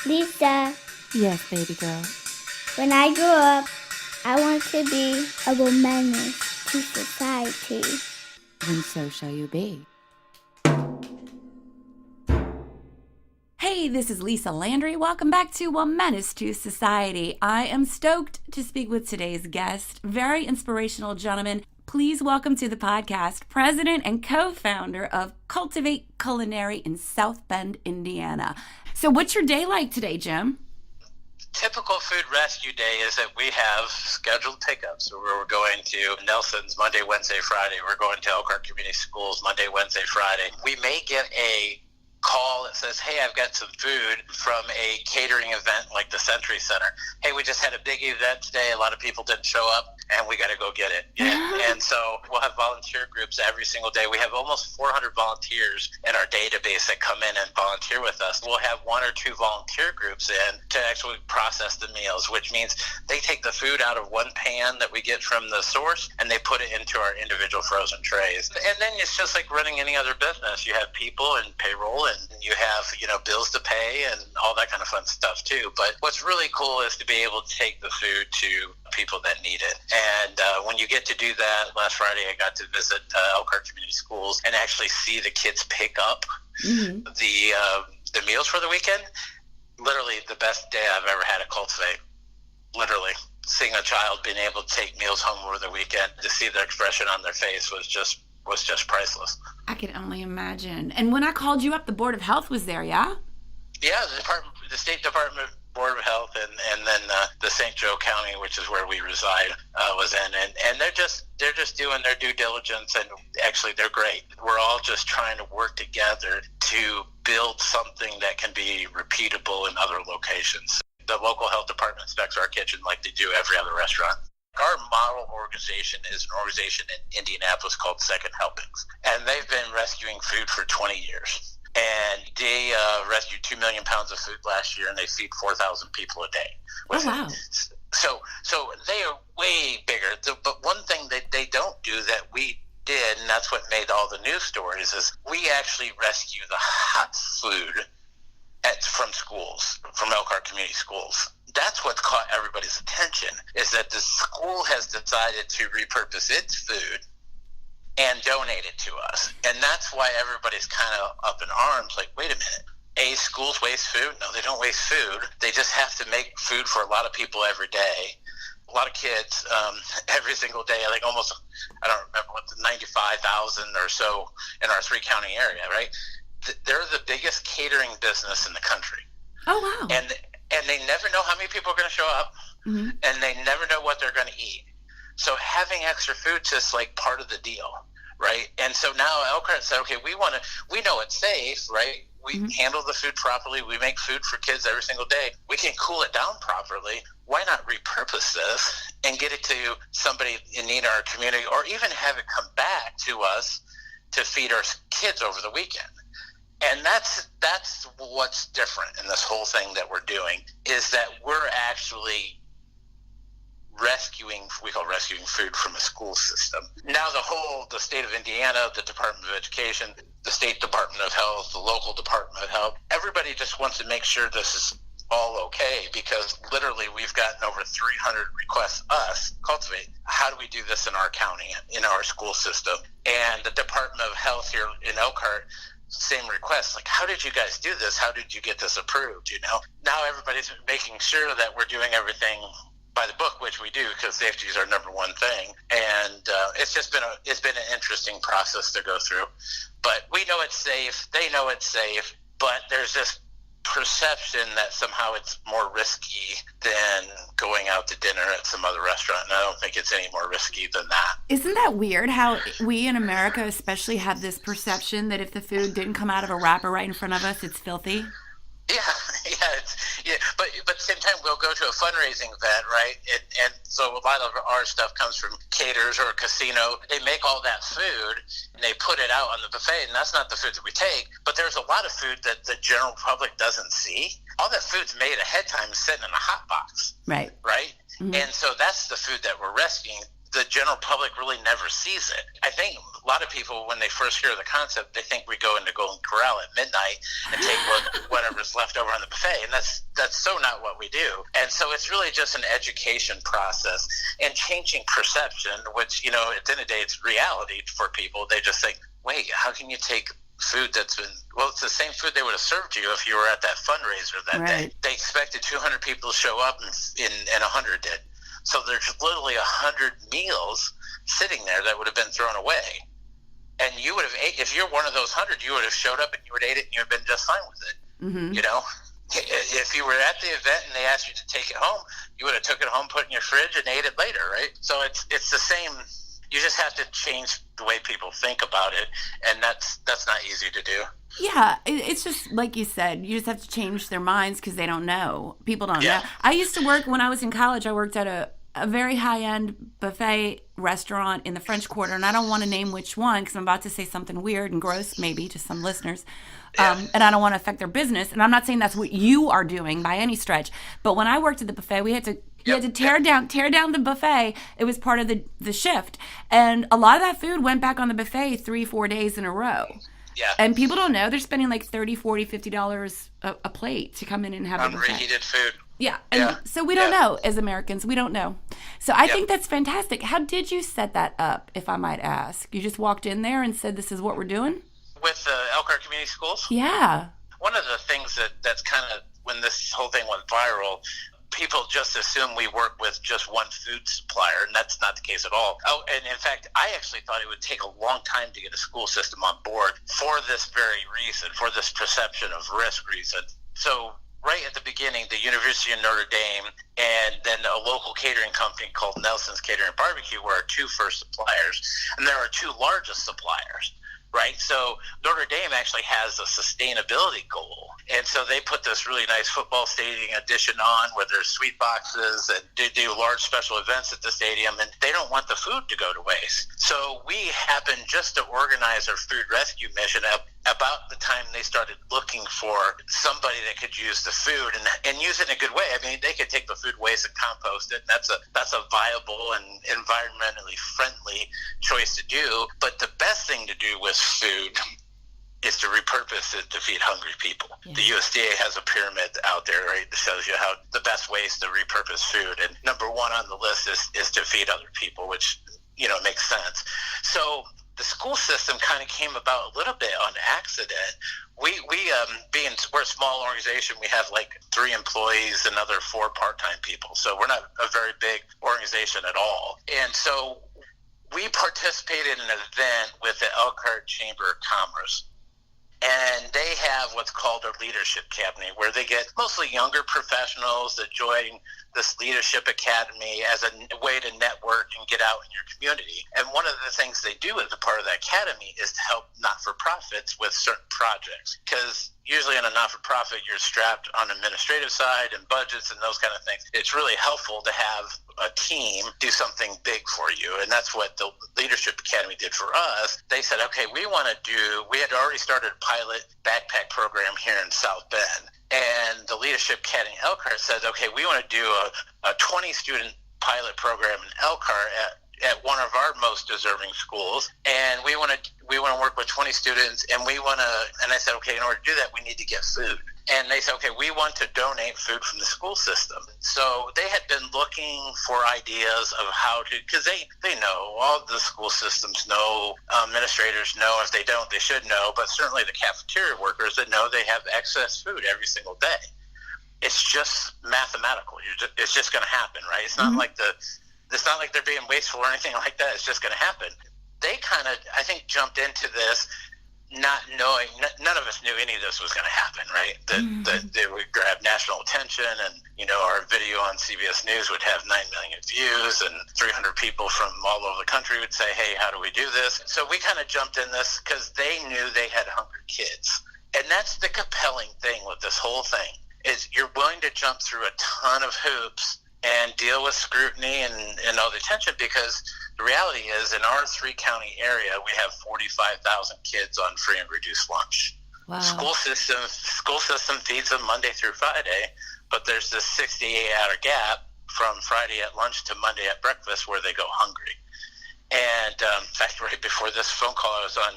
Lisa, Yes, baby girl. when I grow up, I want to be a woman to society. Then so shall you be. Hey, this is Lisa Landry. Welcome back to A Menace to Society. I am stoked to speak with today's guest, very inspirational gentleman. Please welcome to the podcast, president and co-founder of Cultivate Culinary in South Bend, Indiana. So what's your day like today, Jim? Typical food rescue day is that we have scheduled pickups. So we're going to Nelson's Monday, Wednesday, Friday. We're going to Elkhart Community Schools Monday, Wednesday, Friday. We may get a call that says, hey, I've got some food from a catering event like the Century Center. Hey, we just had a big event today. A lot of people didn't show up, and we got to go get it. And so we'll have volunteer groups every single day. We have almost 400 volunteers in our database that come in and volunteer with us. We'll have one or two volunteer groups in to actually process the meals, which means they take the food out of one pan that we get from the source, and they put it into our individual frozen trays. And then it's just like running any other business. You have people and payroll, and you have, bills to pay and all that kind of fun stuff too. But what's really cool is to be able to take the food to people that need it. And when you get to do that, last Friday I got to visit Elkhart Community Schools and actually see the kids pick up the meals for the weekend. Literally the best day I've ever had at Cultivate. Literally. Seeing a child being able to take meals home over the weekend, to see the expression on their face was just priceless. I can only imagine. And when I called you up, the Board of Health was there, yeah? Yeah, the State Department Board of Health, and then the St. Joe County, which is where we reside, was in, and they're just doing their due diligence, and actually they're great. We're all just trying to work together to build something that can be repeatable in other locations. The local health department inspects our kitchen like they do every other restaurant. Our model organization is an organization in Indianapolis called Second Helpings, and they've been rescuing food for 20 years. And they rescued 2 million pounds of food last year, and they feed 4,000 people a day. Oh, wow. So they are way bigger. But one thing that they don't do that we did, and that's what made all the news stories, is we actually rescue the hot food from schools, from Elkhart Community Schools. That's what's caught everybody's attention, is that the school has decided to repurpose its food and donate it to us. And that's why everybody's kind of up in arms, like, wait a minute, schools waste food? No, they don't waste food. They just have to make food for a lot of people every day. A lot of kids every single day, like almost, I don't remember what, 95,000 or so in our 3-county area, right? They're the biggest catering business in the country. Oh, wow. And they never know how many people are going to show up, and they never know what they're going to eat. So having extra food is just like part of the deal, right? And so now Elkhart said, okay, we know it's safe, right? We handle the food properly. We make food for kids every single day. We can cool it down properly. Why not repurpose this and get it to somebody in need in our community, or even have it come back to us to feed our kids over the weekend? And that's what's different in this whole thing that we're doing, is that we're actually rescuing food from a school system. Now the state of Indiana, the Department of Education, the State Department of Health, the local Department of Health, everybody just wants to make sure this is all okay, because literally we've gotten over 300 requests, Cultivate, how do we do this in our county, in our school system? And the Department of Health here in Elkhart, same request, like, how did you guys do this? How did you get this approved? Now everybody's making sure that we're doing everything by the book, which we do, because safety is our number one thing. And it's been an interesting process to go through. But we know it's safe. They know it's safe. But there's this perception that somehow it's more risky than going out to dinner at some other restaurant, and I don't think it's any more risky than that. Isn't that weird how we in America especially have this perception that if the food didn't come out of a wrapper right in front of us, it's filthy? Yeah. But at the same time, we'll go to a fundraising event, right? And so a lot of our stuff comes from caterers or a casino. They make all that food and they put it out on the buffet, and that's not the food that we take. But there's a lot of food that the general public doesn't see. All that food's made ahead of time, sitting in a hot box. Right. And so that's the food that we're rescuing. the general public really never sees it. I think a lot of people, when they first hear the concept, they think we go into Golden Corral at midnight and take whatever's left over on the buffet, and that's so not what we do. And so it's really just an education process and changing perception, which, you know, at the end of the day, it's reality for people. They just think, wait, how can you take food that's been, well, it's the same food they would have served you if you were at that fundraiser that day. They expected 200 people to show up and 100 did. So there's literally 100 meals sitting there that would have been thrown away. And you would have ate, if you're one of those 100, you would have showed up and you would have ate it and you would have been just fine with it. Mm-hmm. You know, if you were at the event and they asked you to take it home, you would have took it home, put it in your fridge, and ate it later, right? So it's the same. You just have to change the way people think about it, and that's not easy to do. Yeah, it's just like you said, you just have to change their minds because they don't know. People don't know. I used to work, when I was in college, I worked at a very high-end buffet restaurant in the French Quarter, and I don't want to name which one because I'm about to say something weird and gross maybe to some listeners, and I don't want to affect their business, and I'm not saying that's what you are doing by any stretch, but when I worked at the buffet, we had to tear down the buffet. It was part of the shift, and a lot of that food went back on the buffet 3-4 days in a row. Yeah. And people don't know they're spending like $30, $40, $50 a plate to come in and have a buffet. Unreheated food. Yeah. And so we don't know as Americans. We don't know. So I think that's fantastic. How did you set that up, if I might ask? You just walked in there and said, this is what we're doing? With Elkhart Community Schools? Yeah. One of the things that's kind of, when this whole thing went viral, people just assume we work with just one food supplier, and that's not the case at all. Oh, and in fact, I actually thought it would take a long time to get a school system on board for this very reason, for this perception of risk reason. So right at the beginning, the University of Notre Dame and then a local catering company called Nelson's Catering and Barbecue were our two first suppliers, and they're our two largest suppliers. Right, so Notre Dame actually has a sustainability goal, and so they put this really nice football stadium addition on where there's sweet boxes and do large special events at the stadium, and they don't want the food to go to waste. So we happened just to organize our food rescue mission about the time they started looking for somebody that could use the food and use it in a good way. I mean, they could take the food waste and compost it, and that's a viable and environmentally friendly choice to do. But the best thing to do with food is to repurpose it to feed hungry people. Yeah. The USDA has a pyramid out there, right, that shows you how the best ways to repurpose food. And number one on the list is to feed other people, which, you know, makes sense. So the school system kind of came about a little bit on accident. We're a small organization. We have like 3 employees and other 4 part-time people. So we're not a very big organization at all. And so we participated in an event with the Elkhart Chamber of Commerce. And they have what's called a leadership academy, where they get mostly younger professionals that join this leadership academy as a way to network and get out in your community. And one of the things they do as a part of that academy is to help not-for-profits with certain projects. Because usually in a not-for-profit, you're strapped on the administrative side and budgets and those kind of things. It's really helpful to have a team do something big for you. And that's what the Leadership Academy did for us. They said, okay, we had already started a pilot backpack program here in South Bend. And the Leadership Academy in Elkhart says, okay, we want to do a 20-student pilot program in Elkhart at one of our most deserving schools, and we want to work with 20 students, and I said, okay, in order to do that, we need to get food. And they said, okay, we want to donate food from the school system. So they had been looking for ideas of how to, because they know, all the school systems know, administrators know. If they don't, they should know, but certainly the cafeteria workers that know they have excess food every single day. It's just mathematical. It's just going to happen, right? It's not like it's not like they're being wasteful or anything like that. It's just going to happen. They kind of, I think, jumped into this not knowing, none of us knew any of this was going to happen, right? That they would grab national attention, and, you know, our video on CBS News would have 9 million views, and 300 people from all over the country would say, hey, how do we do this? So we kind of jumped in this because they knew they had hungry kids. And that's the compelling thing with this whole thing, is you're willing to jump through a ton of hoops and deal with scrutiny and all the attention, because the reality is, in our 3-county area, we have 45,000 kids on free and reduced lunch. Wow. School system feeds them Monday through Friday, but there's this 68-hour gap from Friday at lunch to Monday at breakfast where they go hungry. And in fact, right before this phone call, I was on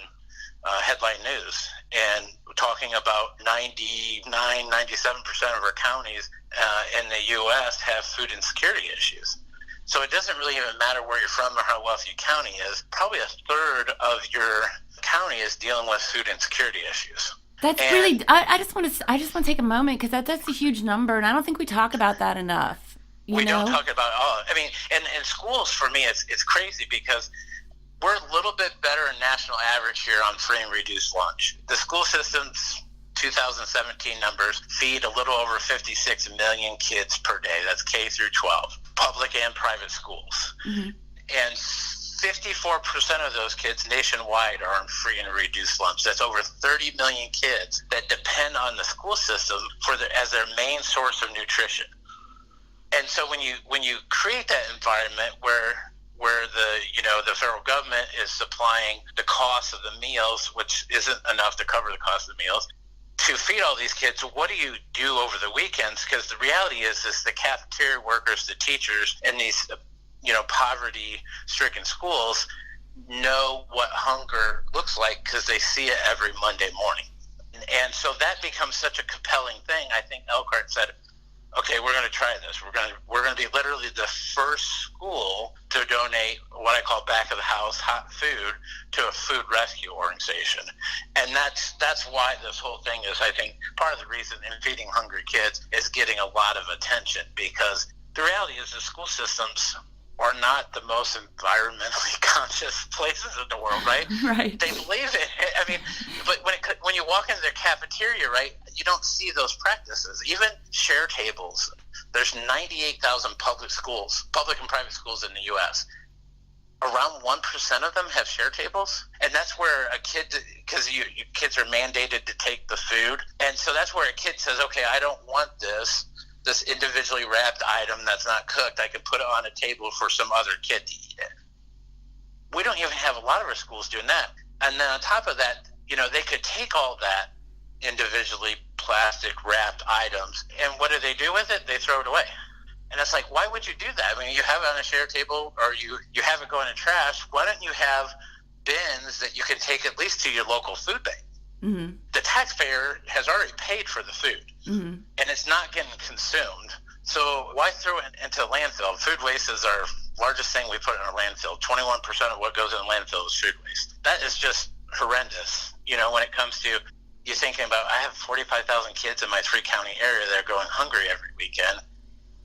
headline news and talking about 97% of our counties in the U.S. have food insecurity issues. So it doesn't really even matter where you're from or how wealthy your county is. Probably a third of your county is dealing with food insecurity issues. That's really. I just want to take a moment because that's a huge number, and I don't think we talk about that enough. We don't talk about all. I mean, in schools for me, it's crazy because we're a little bit better than national average here on free and reduced lunch. The school system's 2017 numbers feed a little over 56 million kids per day. That's K through 12, public and private schools. Mm-hmm. And 54% of those kids nationwide are on free and reduced lunch. That's over 30 million kids that depend on the school system as their main source of nutrition. And so when you create that environment where the federal government is supplying the cost of the meals, which isn't enough to cover the cost of the meals, to feed all these kids, what do you do over the weekends? Because the reality is the cafeteria workers, the teachers in these poverty-stricken schools know what hunger looks like because they see it every Monday morning. And so that becomes such a compelling thing. I think Elkhart said, okay, we're going to try this. We're going to be literally the first school to donate what I call back of the house hot food to a food rescue organization. And that's why this whole thing is, I think, part of the reason in Feeding Hungry Kids is getting a lot of attention, because the reality is the school systems are not the most environmentally conscious places in the world, right? Right. They believe it. I mean, but when you walk into their cafeteria, right, you don't see those practices. Even share tables. There's 98,000 public and private schools in the U.S. Around 1% of them have share tables, and that's where a kid, because kids are mandated to take the food, and so that's where a kid says, okay, I don't want this individually wrapped item that's not cooked. I can put it on a table for some other kid to eat it. We don't even have a lot of our schools doing that. And then on top of that, they could take all that individually plastic wrapped items, and what do they do with it? They throw it away. And it's like, why would you do that? I mean, you have it on a share table, or you have it go in the trash. Why don't you have bins that you can take at least to your local food bank? Mm-hmm. The taxpayer has already paid for the food, mm-hmm. and it's not getting consumed. So why throw it into a landfill? Food waste is our largest thing we put in a landfill. 21% of what goes in a landfill is food waste. That is just horrendous. When it comes to you thinking about, I have 45,000 kids in my 3-county area that are going hungry every weekend.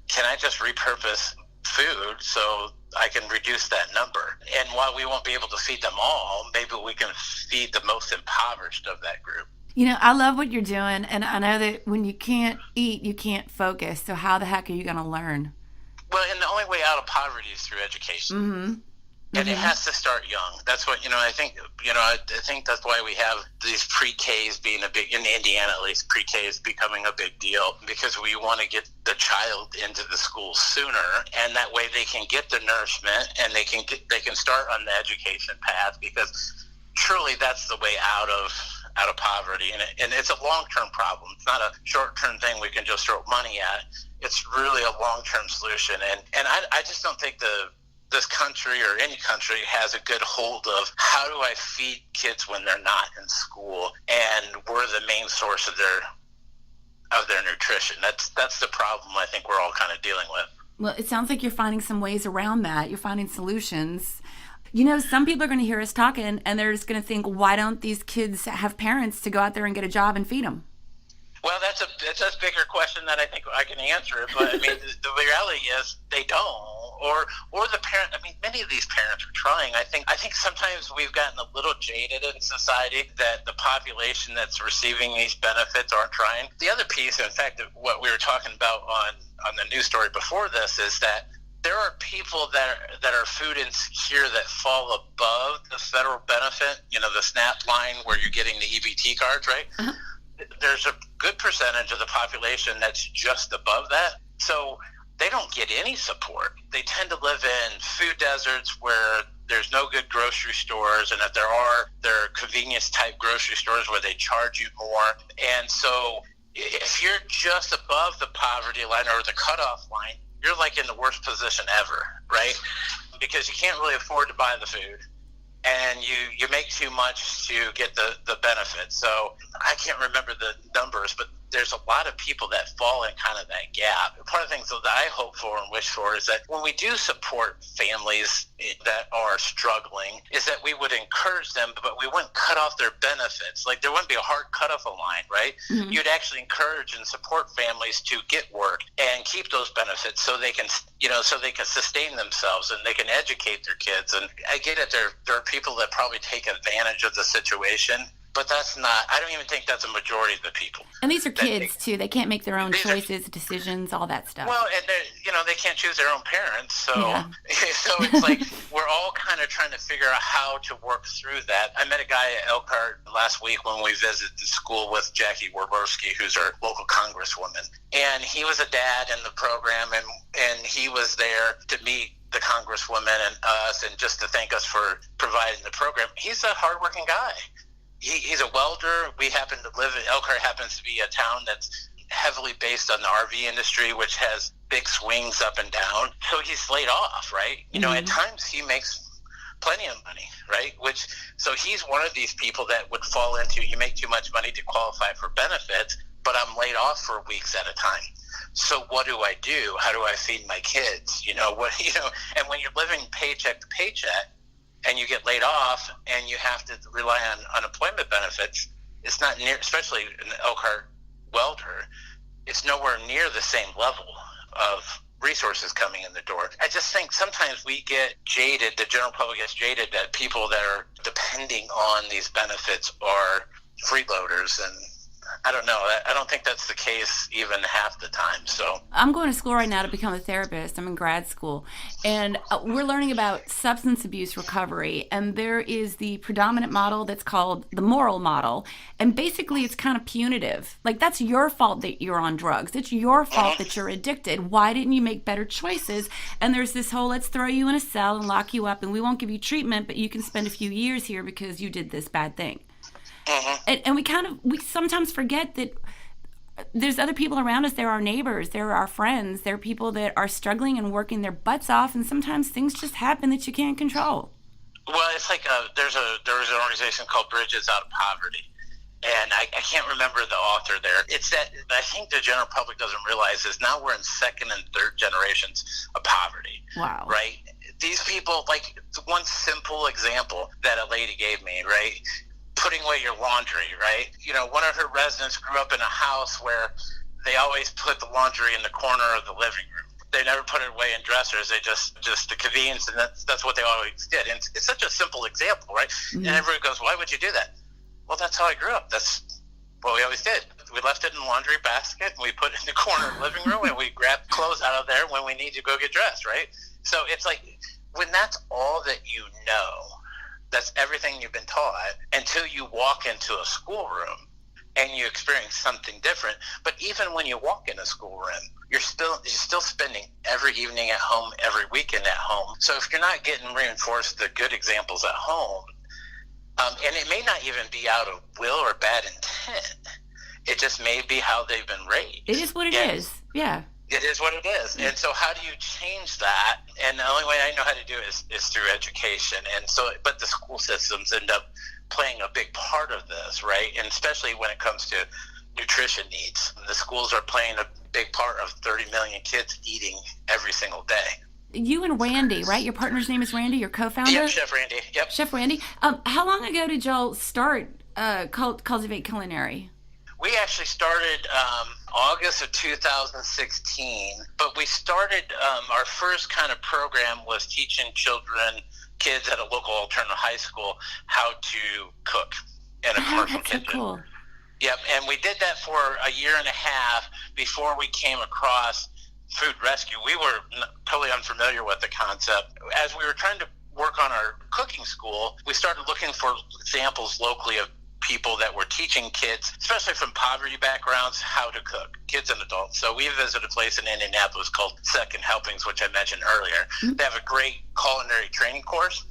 Can I just repurpose food so I can reduce that number? And while we won't be able to feed them all, maybe we can feed the most impoverished of that group. I love what you're doing, and I know that when you can't eat, you can't focus. So how the heck are you going to learn? Well, and the only way out of poverty is through education. Mm-hmm. And it has to start young. That's what, I think that's why we have these pre-Ks being a big, in Indiana at least, pre-K is becoming a big deal, because we want to get the child into the school sooner, and that way they can get the nourishment and they can start on the education path, because truly that's the way out of poverty. And it's a long-term problem. It's not a short-term thing we can just throw money at. It's really a long-term solution. And I just don't think this country or any country has a good hold of how do I feed kids when they're not in school, and we're the main source of their nutrition. That's the problem I think we're all kind of dealing with. Well, it sounds like you're finding some ways around that. You're finding solutions. Some people are going to hear us talking, and they're just going to think, why don't these kids have parents to go out there and get a job and feed them? Well, that's a bigger question that I think I can answer. But I mean, the reality is they don't, or the parent. I mean, many of these parents are trying. I think sometimes we've gotten a little jaded in society that the population that's receiving these benefits aren't trying. The other piece, in fact, what we were talking about on the news story before this, is that there are people that are food insecure that fall above the federal benefit. The SNAP line where you're getting the EBT cards, right? Uh-huh. There's a good percentage of the population that's just above that. So they don't get any support. They tend to live in food deserts where there's no good grocery stores, and if there are, they're convenience type grocery stores where they charge you more. And so if you're just above the poverty line or the cutoff line, you're like in the worst position ever, right? because you can't really afford to buy the food, and you make too much to get the benefits. So I can't remember the numbers, but there's a lot of people that fall in kind of that gap. Part of the things that I hope for and wish for is that when we do support families that are struggling, is that we would encourage them, but we wouldn't cut off their benefits. Like, there wouldn't be a hard cut off a line, right? Mm-hmm. You'd actually encourage and support families to get work and keep those benefits so they can, so they can sustain themselves and they can educate their kids. And I get it, there are people that probably take advantage of the situation, but I don't even think that's a majority of the people. And these are kids, too. They can't make their own choices, decisions, all that stuff. Well, and they can't choose their own parents. So, so it's like we're all kind of trying to figure out how to work through that. I met a guy at Elkhart last week when we visited the school with Jackie Warborski, who's our local congresswoman. And he was a dad in the program, and he was there to meet the congresswoman and us and just to thank us for providing the program. He's a hardworking guy. He's a welder. We happen to live in Elkhart, happens to be a town that's heavily based on the RV industry, which has big swings up and down. So he's laid off, right? At times he makes plenty of money, right? So he's one of these people that would fall into, you make too much money to qualify for benefits, but I'm laid off for weeks at a time. So what do I do? How do I feed my kids? And when you're living paycheck to paycheck, and you get laid off and you have to rely on unemployment benefits, it's not near, especially in the Elkhart welder, it's nowhere near the same level of resources coming in the door. I just think sometimes we get jaded, the general public gets jaded that people that are depending on these benefits are freeloaders, and I don't know. I don't think that's the case even half the time. So I'm going to school right now to become a therapist. I'm in grad school, and we're learning about substance abuse recovery. And there is the predominant model that's called the moral model. And basically, it's kind of punitive. Like, that's your fault that you're on drugs. It's your fault that you're addicted. Why didn't you make better choices? And there's this whole, let's throw you in a cell and lock you up, and we won't give you treatment, but you can spend a few years here because you did this bad thing. And we sometimes forget that there's other people around us. They're our neighbors. They're our friends. They're people that are struggling and working their butts off. And sometimes things just happen that you can't control. Well, it's like there's an organization called Bridges Out of Poverty. And I can't remember the author there. It's that I think the general public doesn't realize is now we're in second and third generations of poverty. Wow. Right? These people, like one simple example that a lady gave me, right? Putting away your laundry, right? One of her residents grew up in a house where they always put the laundry in the corner of the living room. They never put it away in dressers. They just the convenience, and that's what they always did. And it's such a simple example, right? Mm-hmm. And everybody goes, "Why would you do that?" Well, that's how I grew up. That's what we always did. We left it in the laundry basket, and we put it in the corner of the living room, and we grabbed clothes out of there when we need to go get dressed, right? So it's like when that's all that you know. That's everything you've been taught until you walk into a schoolroom and you experience something different. But even when you walk in a schoolroom, you're still spending every evening at home, every weekend at home. So if you're not getting reinforced the good examples at home, and it may not even be out of will or bad intent, it just may be how they've been raised. It is what it is. Yeah. It is what it is. And so how do you change that? And the only way I know how to do it is through education. And so, but the school systems end up playing a big part of this, right? And especially when it comes to nutrition needs. The schools are playing a big part of 30 million kids eating every single day. You and Randy, right? Your partner's name is Randy, your co-founder? Yep, Chef Randy. Yep. Chef Randy. How long ago did y'all start Cultivate Culinary? We actually started August of 2016, but we started our first kind of program was teaching kids at a local alternative high school how to cook in a commercial kitchen. So cool. Yep, and we did that for a year and a half before we came across food rescue. We were totally unfamiliar with the concept. As we were trying to work on our cooking school, we started looking for examples locally of people that were teaching kids, especially from poverty backgrounds, how to cook, kids and adults. So we visited a place in Indianapolis called Second Helpings, which I mentioned earlier. Mm-hmm. They have a great culinary training course.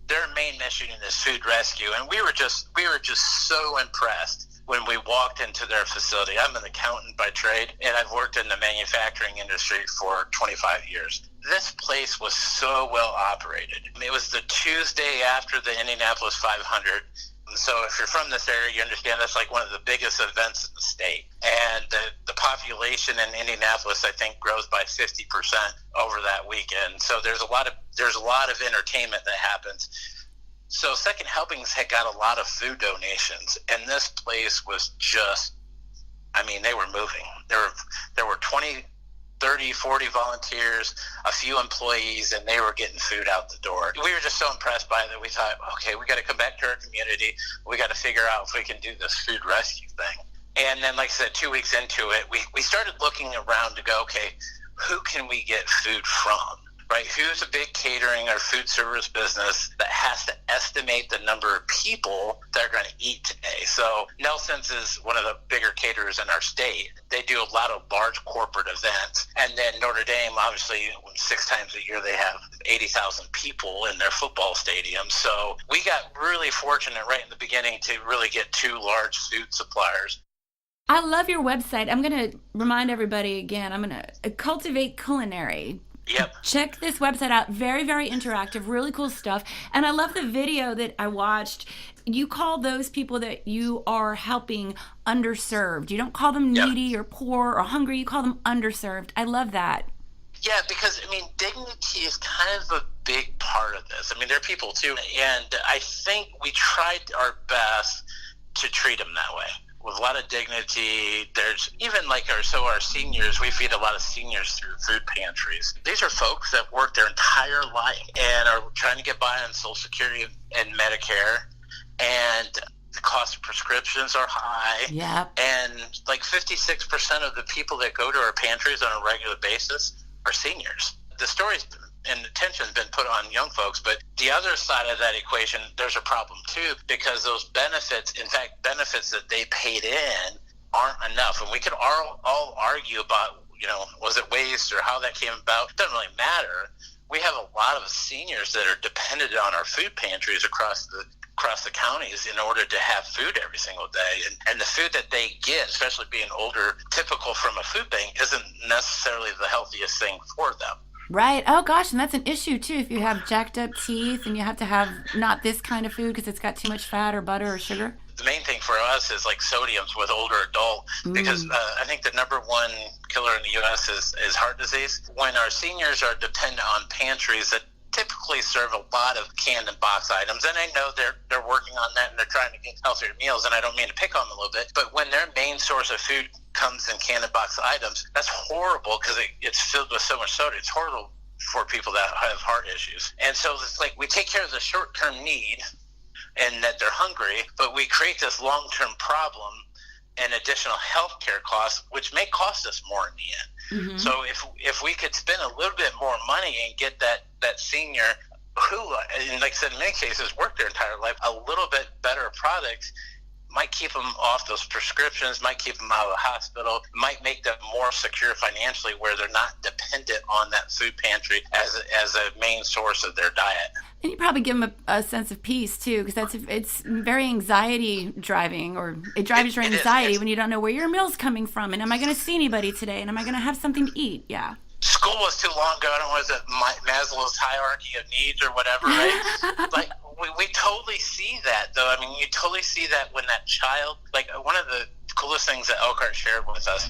Their main mission is food rescue, and we were just so impressed when we walked into their facility. I'm an accountant by trade, and I've worked in the manufacturing industry for 25 years. this place was so well operated. It was the Tuesday after the Indianapolis 500. So if you're from this area, you understand that's like one of the biggest events in the state. And the population in Indianapolis, I think, grows by 50% over that weekend. So there's a lot of entertainment that happens. So Second Helpings had got a lot of food donations, and this place was just, I mean, they were moving. There were 20, 30, 40 volunteers, a few employees, and they were getting food out the door. We were just so impressed by it that we thought, okay, we got to come back to our community. We got to figure out if we can do this food rescue thing. And then, like I said, 2 weeks into it, we started looking around to go, okay, who can we get food from? Right? Who's a big catering or food service business that has to estimate the number of people that are going to eat today? So Nelson's is one of the bigger caterers in our state. They do a lot of large corporate events. And then Notre Dame, obviously, 6 times a year, they have 80,000 people in their football stadium. So we got really fortunate right in the beginning to really get 2 large food suppliers. I love your website. I'm going to remind everybody again, I'm going to Cultivate Culinary. Yep. Check this website out. Very, very interactive, really cool stuff. And I love the video that I watched. You call those people that you are helping underserved. You don't call them needy or poor or hungry. You call them underserved. I love that. Yeah, because, I mean, dignity is kind of a big part of this. I mean, they're people too. And I think we tried our best to treat them that way, with a lot of dignity. There's even like our seniors, we feed a lot of seniors through food pantries. These are folks that work their entire life and are trying to get by on Social Security and Medicare, and the cost of prescriptions are high. Yeah. And like 56% of the people that go to our pantries on a regular basis are seniors. The stories and attention has been put on young folks, but the other side of that equation, there's a problem too, because those benefits, in fact, benefits that they paid in aren't enough. And we can all argue about, was it waste or how that came about? It doesn't really matter. We have a lot of seniors that are dependent on our food pantries across the counties in order to have food every single day. And the food that they get, especially being older, typical from a food bank, isn't necessarily the healthiest thing for them. Right. Oh, gosh. And that's an issue, too. If you have jacked up teeth and you have to have not this kind of food because it's got too much fat or butter or sugar. The main thing for us is like sodiums with older adult, because I think the number one killer in the U.S. is heart disease. When our seniors are dependent on pantries that typically serve a lot of canned and box items, and I know they're working on that and they're trying to get healthier meals, and I don't mean to pick on them a little bit, but when their main source of food comes in canned and box items, that's horrible because it's filled with so much soda. It's horrible for people that have heart issues. And so it's like we take care of the short-term need and that they're hungry, but we create this long-term problem and additional health care costs, which may cost us more in the end. Mm-hmm. So if we could spend a little bit more money and get that senior who, and like I said, in many cases, worked their entire life, a little bit better product, might keep them off those prescriptions, might keep them out of the hospital, might make them more secure financially where they're not dependent on that food pantry as a main source of their diet. And you probably give them a sense of peace, too, because it's very anxiety driving, or it drives your anxiety when you don't know where your meal's coming from. And am I going to see anybody today? And am I going to have something to eat? Yeah. School was too long ago. I don't know, was it Maslow's hierarchy of needs or whatever, right? Like, we totally see that, though. I mean, you totally see that when that child, like one of the coolest things that Elkhart shared with us,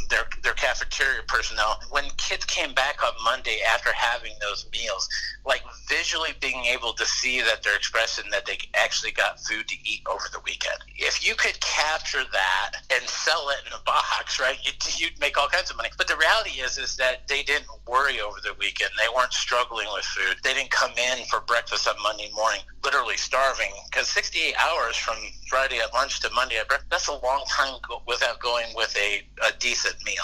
their cafeteria personnel, when kids came back on Monday after having those meals, like visually being able to see that they're expressing that they actually got food to eat over the weekend. If you could capture that and sell it in a box, right, you'd make all kinds of money. But the reality is that they didn't worry over the weekend. They weren't struggling with food. They didn't come in for breakfast on Monday morning literally starving, because 68 hours from Friday at lunch to Monday at breakfast, that's a long time without going with a decent meal.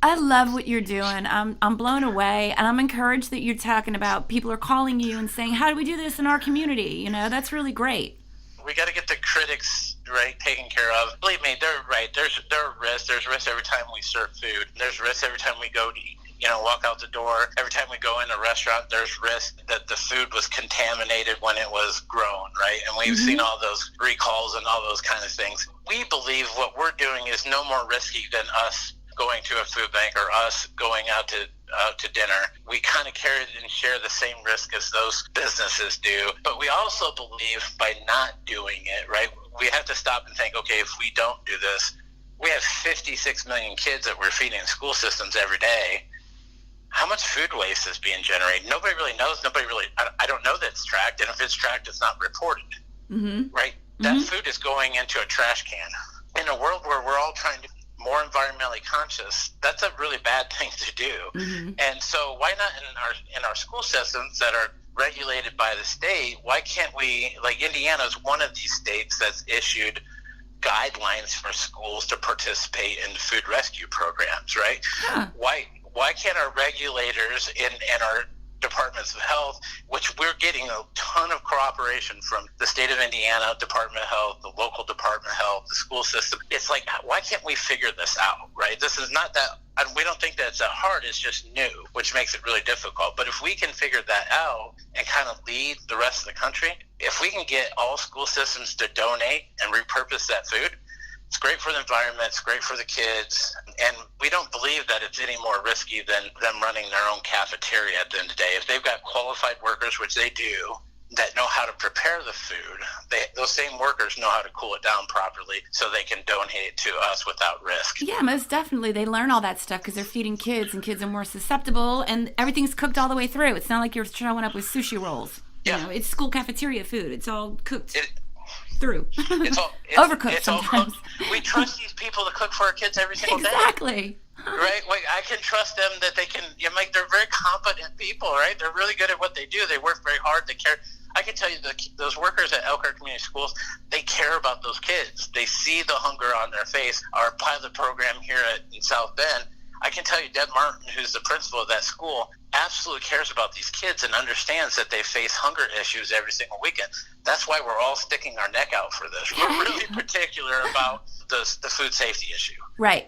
I love what you're doing. I'm blown away, and I'm encouraged that you're talking about people are calling you and saying, how do we do this in our community? That's really great. We got to get the critics taken care of. Believe me, they're right. There's risk. There's risk every time we serve food. There's risk every time we go to eat. Walk out the door. Every time we go in a restaurant, there's risk that the food was contaminated when it was grown, right? And we've seen all those recalls and all those kind of things. We believe what we're doing is no more risky than us going to a food bank or us going out to dinner. We kind of carry and share the same risk as those businesses do. But we also believe by not doing it, right, we have to stop and think, okay, if we don't do this, we have 56 million kids that we're feeding in school systems every day. How much food waste is being generated? Nobody really knows. I don't know that it's tracked. And if it's tracked, it's not reported, right? That food is going into a trash can. In a world where we're all trying to be more environmentally conscious, that's a really bad thing to do. And so why not in our school systems that are regulated by the state, why can't we, like Indiana is one of these states that's issued guidelines for schools to participate in food rescue programs, right? Why can't our regulators and our departments of health, which we're getting a ton of cooperation from the state of Indiana Department of Health, the local Department of Health, the school system. It's like, why can't we figure this out, right? This is not that, we don't think that it's that hard, it's just new, which makes it really difficult. But if we can figure that out and kind of lead the rest of the country, if we can get all school systems to donate and repurpose that food, it's great for the environment, it's great for the kids, and we don't believe that it's any more risky than them running their own cafeteria at the end of the day. If they've got qualified workers, which they do, that know how to prepare the food, those same workers know how to cool it down properly so they can donate it to us without risk. Yeah, most definitely. They learn all that stuff because they're feeding kids, and kids are more susceptible, and everything's cooked all the way through. It's not like you're showing up with sushi rolls. Yeah. You know, it's school cafeteria food. It's all cooked through. It's overcooked it's all sometimes. We trust these people to cook for our kids every single day. Exactly. Right? Like, I can trust them that they can, they're very competent people, right? They're really good at what they do. They work very hard. They care. I can tell you those workers at Elkhart Community Schools, they care about those kids. They see the hunger on their face. Our pilot program here in South Bend, I can tell you Deb Martin, who's the principal of that school, absolutely cares about these kids and understands that they face hunger issues every single weekend. That's why we're all sticking our neck out for this. We're really particular about the food safety issue. Right.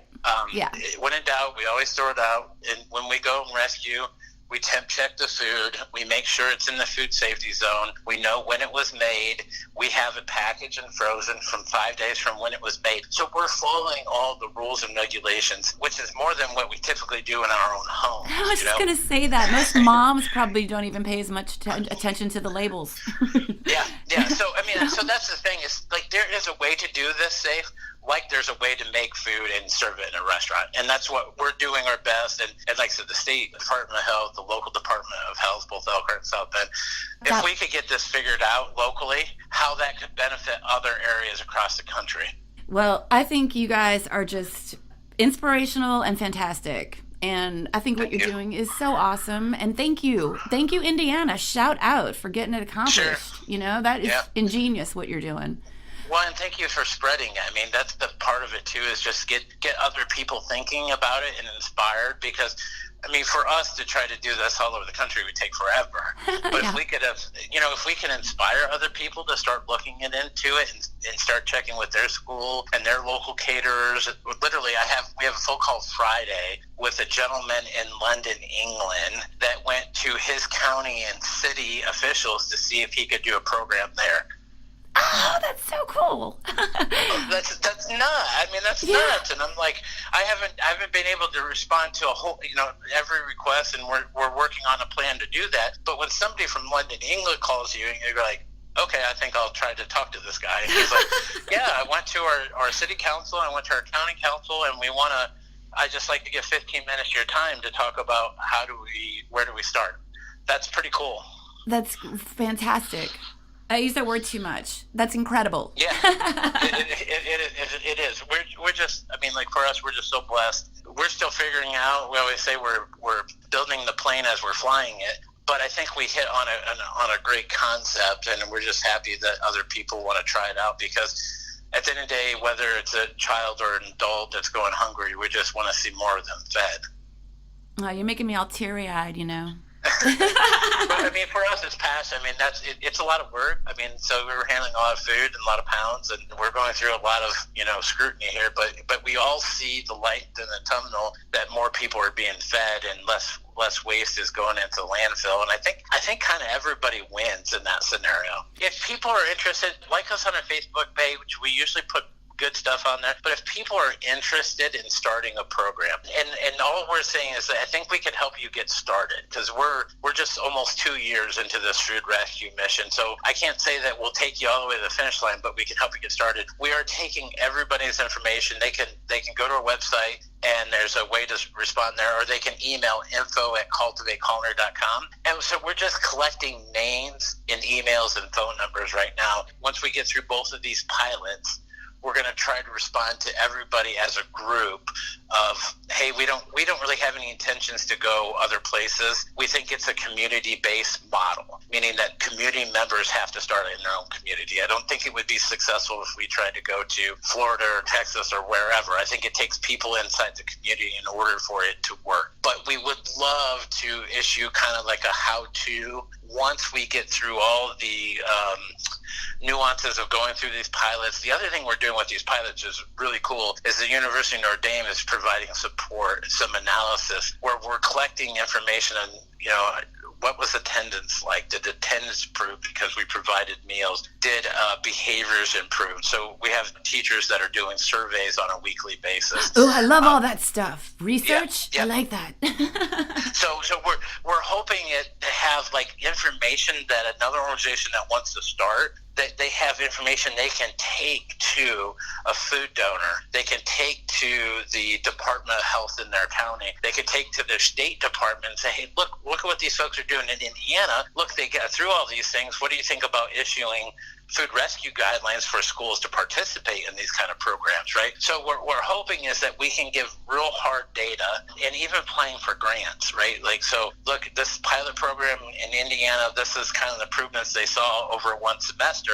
When in doubt, we always throw it out. And when we go and rescue, we temp check the food. We make sure it's in the food safety zone. We know when it was made. We have it packaged and frozen from 5 days from when it was made. So we're following all the rules and regulations, which is more than what we typically do in our own homes. I was just going to say that. Most moms probably don't even pay as much attention to the labels. Yeah. So that's the thing is, like, there is a way to do this safe, like there's a way to make food and serve it in a restaurant. And that's what we're doing our best. And like I said, the state Department of Health, the local Department of Health, both Elkhart and South Bend, if we could get this figured out locally, how that could benefit other areas across the country. Well, I think you guys are just inspirational and fantastic. And I think what you're doing is so awesome. And thank you. Thank you, Indiana. Shout out for getting it accomplished. Sure. That is ingenious what you're doing. Well, and thank you for spreading it. I mean, that's the part of it, too, is just get other people thinking about it and inspired. Because, I mean, for us to try to do this all over the country would take forever. But if we could have, if we can inspire other people to start looking into it and start checking with their school and their local caterers. Literally, we have a phone call Friday with a gentleman in London, England, that went to his county and city officials to see if he could do a program there. Oh, that's so cool. That's nuts. I mean, that's nuts. And I'm like, I haven't been able to respond to every request, and we're working on a plan to do that. But when somebody from London, England calls you, and you're like, okay, I think I'll try to talk to this guy. And he's like, yeah, I went to our city council, I went to our county council, and I just like to get 15 minutes of your time to talk about where do we start? That's pretty cool. That's fantastic. I use that word too much. That's incredible. Yeah, it is. We're just, I mean, like, for us, we're just so blessed. We're still figuring out. We always say we're building the plane as we're flying it. But I think we hit on a great concept, and we're just happy that other people want to try it out, because at the end of the day, whether it's a child or an adult that's going hungry, we just want to see more of them fed. Oh, you're making me all teary-eyed, But I mean, for us, it's past. I mean, it's a lot of work. I mean, so we were handling a lot of food and a lot of pounds, and we're going through a lot of scrutiny here. But we all see the light in the tunnel that more people are being fed and less waste is going into the landfill. And I think kind of everybody wins in that scenario. If people are interested, like us on our Facebook page. We usually put good stuff on there. But if people are interested in starting a program, and all we're saying is that I think we can help you get started, because we're just almost 2 years into this food rescue mission. So I can't say that we'll take you all the way to the finish line, but we can help you get started. We are taking everybody's information. They can go to our website, and there's a way to respond there, or they can email info@cultivateculinary.com. And so we're just collecting names and emails and phone numbers right now. Once we get through both of these pilots, we're going to try to respond to everybody as a group of, hey, we don't really have any intentions to go other places. We think it's a community-based model, meaning that community members have to start in their own community. I don't think it would be successful if we tried to go to Florida or Texas or wherever. I think it takes people inside the community in order for it to work. But we would love to issue kind of like a how-to once we get through all the nuances of going through these pilots. The other thing we're doing with these pilots is really cool is the University of Notre Dame is providing support, some analysis, where we're collecting information on, what was attendance like? Did attendance improve because we provided meals? Did behaviors improve? So we have teachers that are doing surveys on a weekly basis. Oh, I love all that stuff. Research? Yeah. I like that. So we're hoping it to have like information that another organization that wants to start, that they have information they can take to a food donor. They can take to the Department of Health in their county. They can take to their state department and say, hey, look at what these folks are doing in Indiana. Look, they got through all these things. What do you think about issuing food rescue guidelines for schools to participate in these kind of programs, right? So we're hoping is that we can give real hard data and even applying for grants, right? Like, so look, this pilot program in Indiana, this is kind of the improvements they saw over one semester.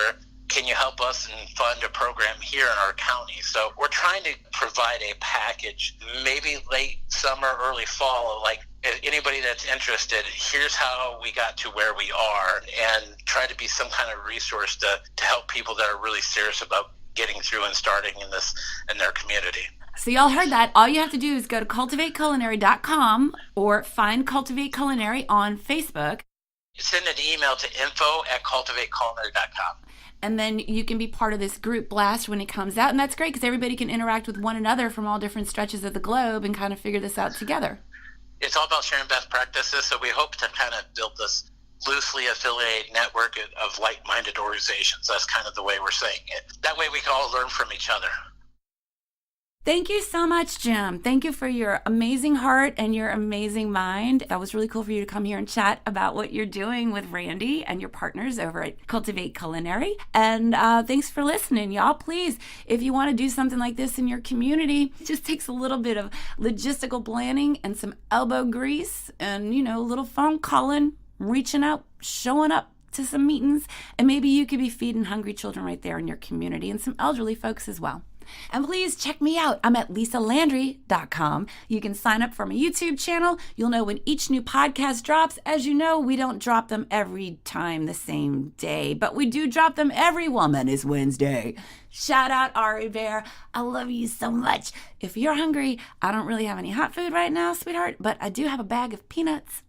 Can you help us and fund a program here in our county? So we're trying to provide a package, maybe late summer, early fall, like anybody that's interested, here's how we got to where we are, and try to be some kind of resource to help people that are really serious about getting through and starting in their community. So y'all heard that. All you have to do is go to cultivateculinary.com or find Cultivate Culinary on Facebook. Send an email to info@cultivateculinary.com. And then you can be part of this group blast when it comes out. And that's great because everybody can interact with one another from all different stretches of the globe and kind of figure this out together. It's all about sharing best practices. So we hope to kind of build this loosely affiliated network of like-minded organizations. That's kind of the way we're saying it. That way we can all learn from each other. Thank you so much, Jim. Thank you for your amazing heart and your amazing mind. That was really cool for you to come here and chat about what you're doing with Randy and your partners over at Cultivate Culinary. And thanks for listening, y'all. Please, if you want to do something like this in your community, it just takes a little bit of logistical planning and some elbow grease and, a little phone calling, reaching out, showing up to some meetings, and maybe you could be feeding hungry children right there in your community and some elderly folks as well. And please check me out. I'm at lisalandry.com. You can sign up for my YouTube channel. You'll know when each new podcast drops. As you know, we don't drop them every time the same day, but we do drop them every Woman is Wednesday. Shout out Ari Bear. I love you so much. If you're hungry, I don't really have any hot food right now, sweetheart, but I do have a bag of peanuts.